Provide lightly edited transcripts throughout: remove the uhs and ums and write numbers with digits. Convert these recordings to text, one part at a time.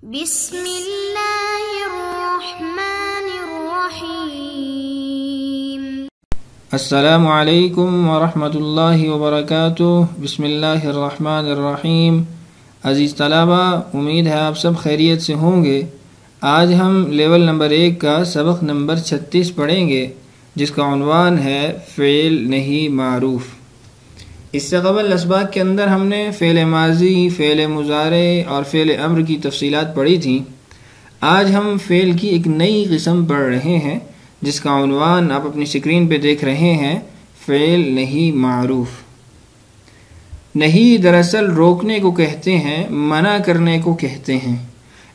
بسم اللہ الرحمن الرحیم۔ السلام علیکم ورحمۃ اللہ وبرکاتہ۔ بسم اللہ الرحمن الرحیم۔ عزیز طلبہ، امید ہے آپ سب خیریت سے ہوں گے۔ آج ہم لیول نمبر 1 کا سبق نمبر 36 پڑھیں گے، جس کا عنوان ہے فعل نہیں معروف۔ اس سے قبل اسباق کے اندر ہم نے فعل ماضی، فعل مضارع اور فعل امر کی تفصیلات پڑھی تھیں۔ آج ہم فعل کی ایک نئی قسم پڑھ رہے ہیں، جس کا عنوان آپ اپنی اسکرین پہ دیکھ رہے ہیں، فعل نہیں معروف۔ نہیں دراصل روکنے کو کہتے ہیں، منع کرنے کو کہتے ہیں۔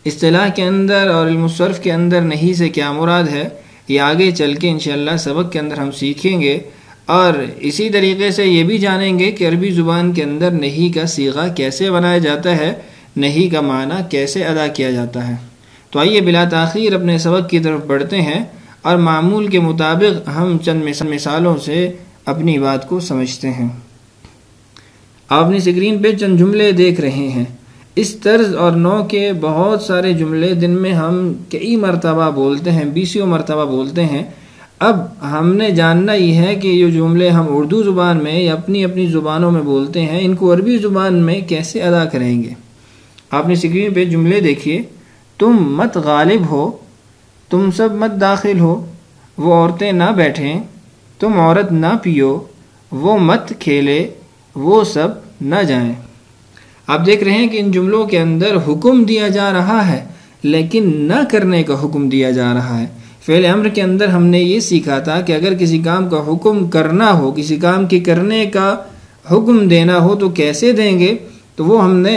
اصطلاح کے اندر اور علم الصرف کے اندر نہیں سے کیا مراد ہے، یہ آگے چل کے انشاءاللہ سبق کے اندر ہم سیکھیں گے، اور اسی طریقے سے یہ بھی جانیں گے کہ عربی زبان کے اندر نہیں کا صیغہ کیسے بنایا جاتا ہے، نہیں کا معنی کیسے ادا کیا جاتا ہے۔ تو آئیے بلا تاخیر اپنے سبق کی طرف بڑھتے ہیں، اور معمول کے مطابق ہم چند مثالوں سے اپنی بات کو سمجھتے ہیں۔ آپ اپنی اسکرین پہ چند جملے دیکھ رہے ہیں۔ اس طرز اور نوع کے بہت سارے جملے دن میں ہم کئی مرتبہ بولتے ہیں، 20 مرتبہ بولتے ہیں۔ اب ہم نے جاننا یہ ہے کہ یہ جملے ہم اردو زبان میں یا اپنی زبانوں میں بولتے ہیں، ان کو عربی زبان میں کیسے ادا کریں گے۔ آپ نے اسکرین پہ جملے دیکھیے۔ تم مت غالب ہو، تم سب مت داخل ہو، وہ عورتیں نہ بیٹھیں، تم عورت نہ پیو، وہ مت کھیلے، وہ سب نہ جائیں۔ آپ دیکھ رہے ہیں کہ ان جملوں کے اندر حکم دیا جا رہا ہے، لیکن نہ کرنے کا حکم دیا جا رہا ہے۔ فعل امر کے اندر ہم نے یہ سیکھا تھا کہ اگر کسی کام کا حکم کرنا ہو، کسی کام کے کرنے کا حکم دینا ہو تو کیسے دیں گے، تو وہ ہم نے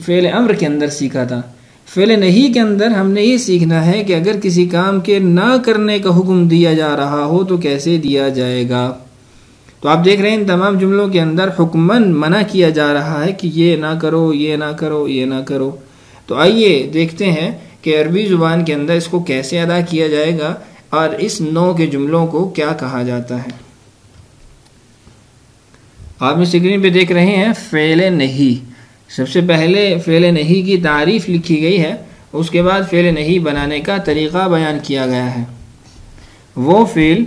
فعل امر کے اندر سیکھا تھا۔ فعل نہیں کے اندر ہم نے یہ سیکھنا ہے کہ اگر کسی کام کے نہ کرنے کا حکم دیا جا رہا ہو تو کیسے دیا جائے گا۔ تو آپ دیکھ رہے ہیں ان تمام جملوں کے اندر حکماً منع کیا جا رہا ہے کہ یہ نہ کرو، یہ نہ کرو، یہ نہ کرو۔ تو آئیے دیکھتے ہیں کہ عربی زبان کے اندر اس کو کیسے ادا کیا جائے گا اور اس نوع کے جملوں کو کیا کہا جاتا ہے۔ آپ اسکرین پہ دیکھ رہے ہیں فعل نہیں۔ سب سے پہلے فعل نہیں کی تعریف لکھی گئی ہے، اس کے بعد فعل نہیں بنانے کا طریقہ بیان کیا گیا ہے۔ وہ فعل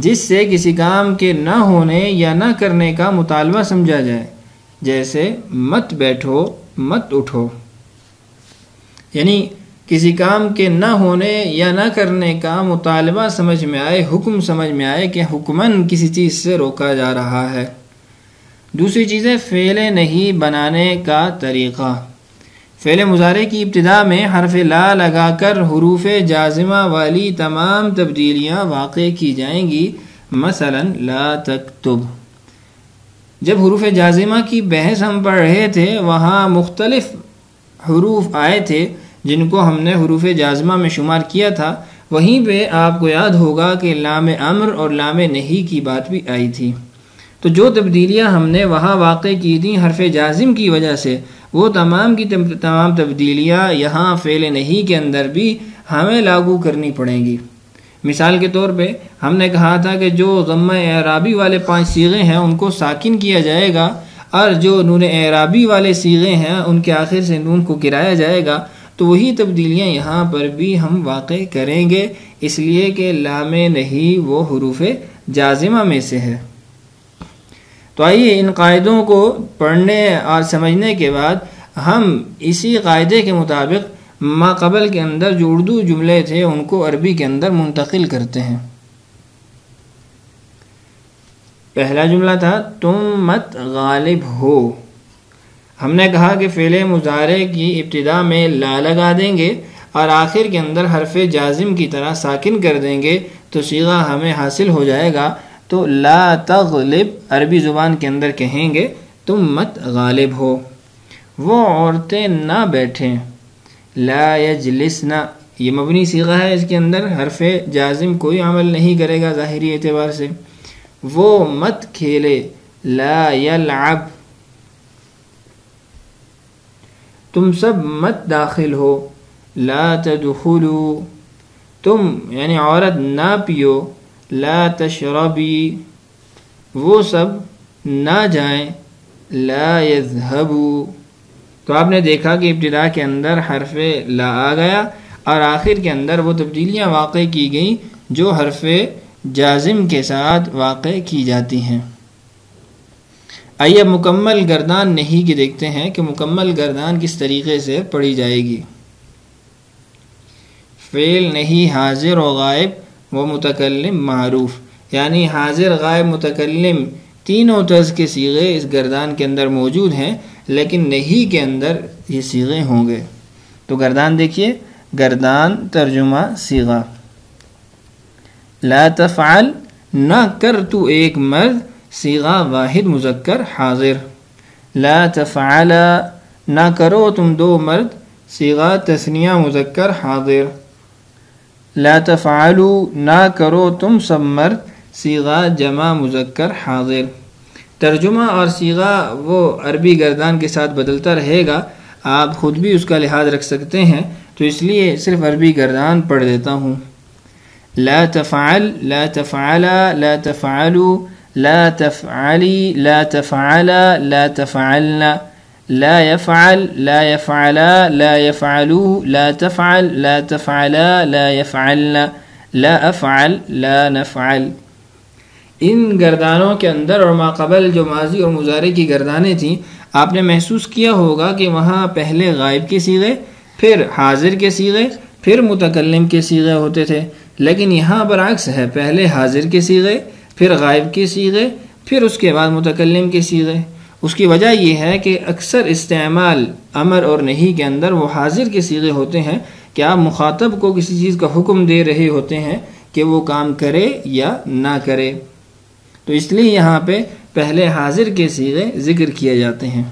جس سے کسی کام کے نہ ہونے یا نہ کرنے کا مطالبہ سمجھا جائے، جیسے مت بیٹھو، مت اٹھو۔ یعنی کسی کام کے نہ ہونے یا نہ کرنے کا مطالبہ سمجھ میں آئے، حکم سمجھ میں آئے کہ حکماً کسی چیز سے روکا جا رہا ہے۔ دوسری چیز ہے فعل نہیں بنانے کا طریقہ۔ فعل مضارع کی ابتدا میں حرف لا لگا کر حروف جازمہ والی تمام تبدیلیاں واقع کی جائیں گی۔ مثلا لا تکتب۔ جب حروف جازمہ کی بحث ہم پڑھ رہے تھے، وہاں مختلف حروف آئے تھے جن کو ہم نے حروف جازمہ میں شمار کیا تھا۔ وہیں پہ آپ کو یاد ہوگا کہ لام امر اور لام نہیں کی بات بھی آئی تھی۔ تو جو تبدیلیاں ہم نے وہاں واقع کی تھیں حرف جازم کی وجہ سے، وہ تمام کی تمام تبدیلیاں یہاں فعل نہیں کے اندر بھی ہمیں لاگو کرنی پڑیں گی۔ مثال کے طور پہ ہم نے کہا تھا کہ جو ضمہ اعرابی والے 5 صیغے ہیں ان کو ساکن کیا جائے گا، اور جو نون اعرابی والے صیغے ہیں ان کے آخر سے نون کو گرایا جائے گا۔ تو وہی تبدیلیاں یہاں پر بھی ہم واقع کریں گے، اس لیے کہ لام نہیں وہ حروف جازمہ میں سے ہے۔ تو آئیے ان قاعدوں کو پڑھنے اور سمجھنے کے بعد ہم اسی قاعدے کے مطابق ما قبل کے اندر جو اردو جملے تھے ان کو عربی کے اندر منتقل کرتے ہیں۔ پہلا جملہ تھا تم مت غالب ہو۔ ہم نے کہا کہ فعل مضارع کی ابتدا میں لا لگا دیں گے اور آخر کے اندر حرف جازم کی طرح ساکن کر دیں گے تو صیغہ ہمیں حاصل ہو جائے گا۔ تو لا تغلب عربی زبان کے اندر کہیں گے تم مت غالب ہو۔ وہ عورتیں نہ بیٹھیں، لا یجلسنا، یہ مبنی صیغہ ہے، اس کے اندر حرف جازم کوئی عمل نہیں کرے گا ظاہری اعتبار سے۔ وہ مت کھیلے، لا یلعب۔ تم سب مت داخل ہو، لا تدخلوا۔ تم یعنی عورت نہ پیو، لا تشربی۔ وہ سب نہ جائیں، لا یذهبوا۔ تو آپ نے دیکھا کہ ابتدا کے اندر حرف لا آ گیا اور آخر کے اندر وہ تبدیلیاں واقع کی گئیں جو حرف جازم کے ساتھ واقع کی جاتی ہیں۔ آئیے مکمل گردان نہیں کی دیکھتے ہیں کہ مکمل گردان کس طریقے سے پڑھی جائے گی۔ فعل نہیں حاضر و غائب و متکلم معروف، یعنی حاضر غائب متکلم تینوں طرز کے صیغے اس گردان کے اندر موجود ہیں، لیکن نہیں کے اندر یہ صیغے ہوں گے۔ تو گردان دیکھیے، گردان ترجمہ صیغہ، لا تفعل نہ کر تو ایک مرد، صیغہ واحد مذکر حاضر، لا تفعل نہ کرو تم دو مرد، صیغہ تثنیہ مذکر حاضر، لا تفعلوا نہ کرو تم سب مرد، صیغہ جمع مذکر حاضر۔ ترجمہ اور صیغہ وہ عربی گردان کے ساتھ بدلتا رہے گا، آپ خود بھی اس کا لحاظ رکھ سکتے ہیں، تو اس لیے صرف عربی گردان پڑھ دیتا ہوں۔ لا تفعل، لا تفعلا، لا تفعلوا، لا تفعلی، لا تفعلا، لا تفعلنا، لا يفعل، لا يفعلا، لا يفعلوا، لا تفعل، لا تفعلا، لا يفعلنا، لا افعل، لا نفعل۔ ان گردانوں کے اندر اور ماقبل جو ماضی اور مضارع کی گردانیں تھیں، آپ نے محسوس کیا ہوگا کہ وہاں پہلے غائب کے صیغے، پھر حاضر کے صیغے، پھر متکلم کے صیغے ہوتے تھے، لیکن یہاں برعکس ہے، پہلے حاضر کے صیغے، پھر غائب کے صیغے، پھر اس کے بعد متکلم کے صیغے۔ اس کی وجہ یہ ہے کہ اکثر استعمال امر اور نہیں کے اندر وہ حاضر کے صیغے ہوتے ہیں کہ آپ مخاطب کو کسی چیز کا حکم دے رہے ہوتے ہیں کہ وہ کام کرے یا نہ کرے، تو اس لیے یہاں پہ پہلے حاضر کے صیغے ذکر کیے جاتے ہیں۔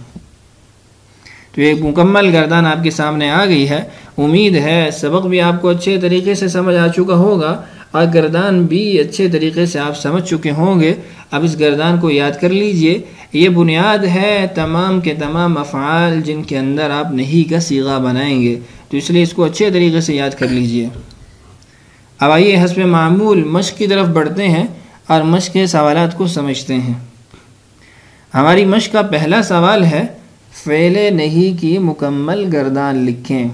تو ایک مکمل گردان آپ کے سامنے آ گئی ہے، امید ہے سبق بھی آپ کو اچھے طریقے سے سمجھ آ چکا ہوگا اور گردان بھی اچھے طریقے سے آپ سمجھ چکے ہوں گے۔ اب اس گردان کو یاد کر لیجئے، یہ بنیاد ہے تمام کے تمام افعال جن کے اندر آپ نہیں کا صیغہ بنائیں گے، تو اس لیے اس کو اچھے طریقے سے یاد کر لیجئے۔ اب آئیے حسب معمول مشق کی طرف بڑھتے ہیں اور مشق کے سوالات کو سمجھتے ہیں۔ ہماری مشق کا پہلا سوال ہے، فعل نہیں کی مکمل گردان لکھیں،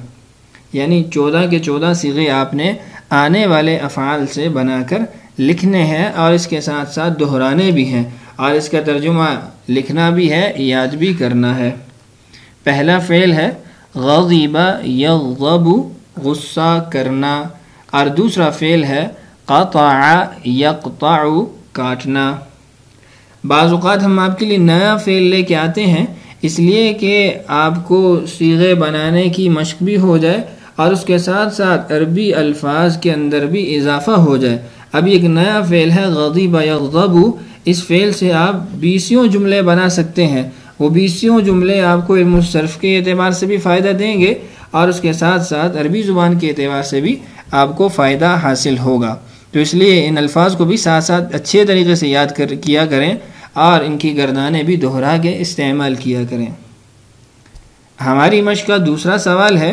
یعنی 14 کے 14 صیغے آپ نے آنے والے افعال سے بنا کر لکھنے ہیں اور اس کے ساتھ ساتھ دہرانے بھی ہیں اور اس کا ترجمہ لکھنا بھی ہے، یاد بھی کرنا ہے۔ پہلا فعل ہے غضب یغضب، غصہ کرنا، اور دوسرا فعل ہے قطع یقطع، کاٹنا۔ بعض اوقات ہم آپ کے لیے نیا فعل لے کے آتے ہیں اس لیے کہ آپ کو صیغے بنانے کی مشق بھی ہو جائے اور اس کے ساتھ ساتھ عربی الفاظ کے اندر بھی اضافہ ہو جائے۔ اب ایک نیا فعل ہے غضب یغضب، اس فعل سے آپ 20 جملے بنا سکتے ہیں، وہ 20 جملے آپ کو علم الصرف کے اعتبار سے بھی فائدہ دیں گے اور اس کے ساتھ ساتھ عربی زبان کے اعتبار سے بھی آپ کو فائدہ حاصل ہوگا۔ تو اس لیے ان الفاظ کو بھی ساتھ ساتھ اچھے طریقے سے یاد کیا کریں اور ان کی گردانیں بھی دہرا کے استعمال کیا کریں۔ ہماری مشق کا دوسرا سوال ہے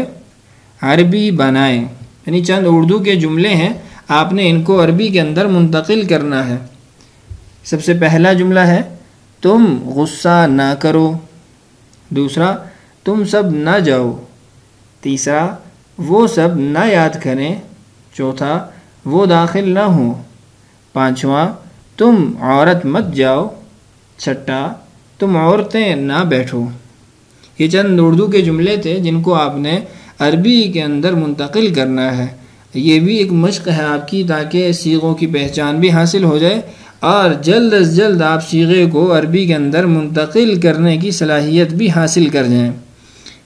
عربی بنائیں، یعنی چند اردو کے جملے ہیں، آپ نے ان کو عربی کے اندر منتقل کرنا ہے۔ سب سے پہلا جملہ ہے تم غصہ نہ کرو، دوسرا تم سب نہ جاؤ، تیسرا وہ سب نہ یاد کریں، چوتھا وہ داخل نہ ہوں، پانچواں تم عورت مت جاؤ، چھٹا تم عورتیں نہ بیٹھو۔ یہ چند اردو کے جملے تھے جن کو آپ نے عربی کے اندر منتقل کرنا ہے۔ یہ بھی ایک مشق ہے آپ کی تاکہ صیغوں کی پہچان بھی حاصل ہو جائے اور جلد از جلد آپ صیغے کو عربی کے اندر منتقل کرنے کی صلاحیت بھی حاصل کر جائیں۔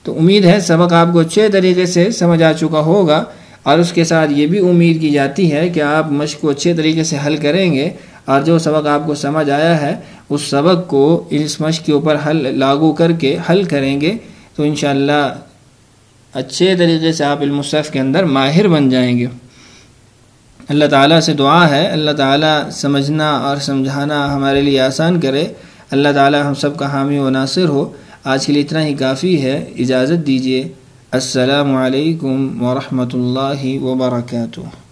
تو امید ہے سبق آپ کو اچھے طریقے سے سمجھ آ چکا ہوگا اور اس کے ساتھ یہ بھی امید کی جاتی ہے کہ آپ مشق کو اچھے طریقے سے حل کریں گے اور جو سبق آپ کو سمجھ آیا ہے اس سبق کو اس مشق کے اوپر لاگو کر کے حل کریں گے تو انشاءاللہ اچھے طریقے سے آپ علم الصرف کے اندر ماہر بن جائیں گے۔ اللہ تعالیٰ سے دعا ہے اللہ تعالیٰ سمجھنا اور سمجھانا ہمارے لیے آسان کرے، اللہ تعالیٰ ہم سب کا حامی و ناصر ہو۔ آج کے لیے اتنا ہی کافی ہے، اجازت دیجیے۔ السلام علیکم ورحمۃ اللہ وبرکاتہ۔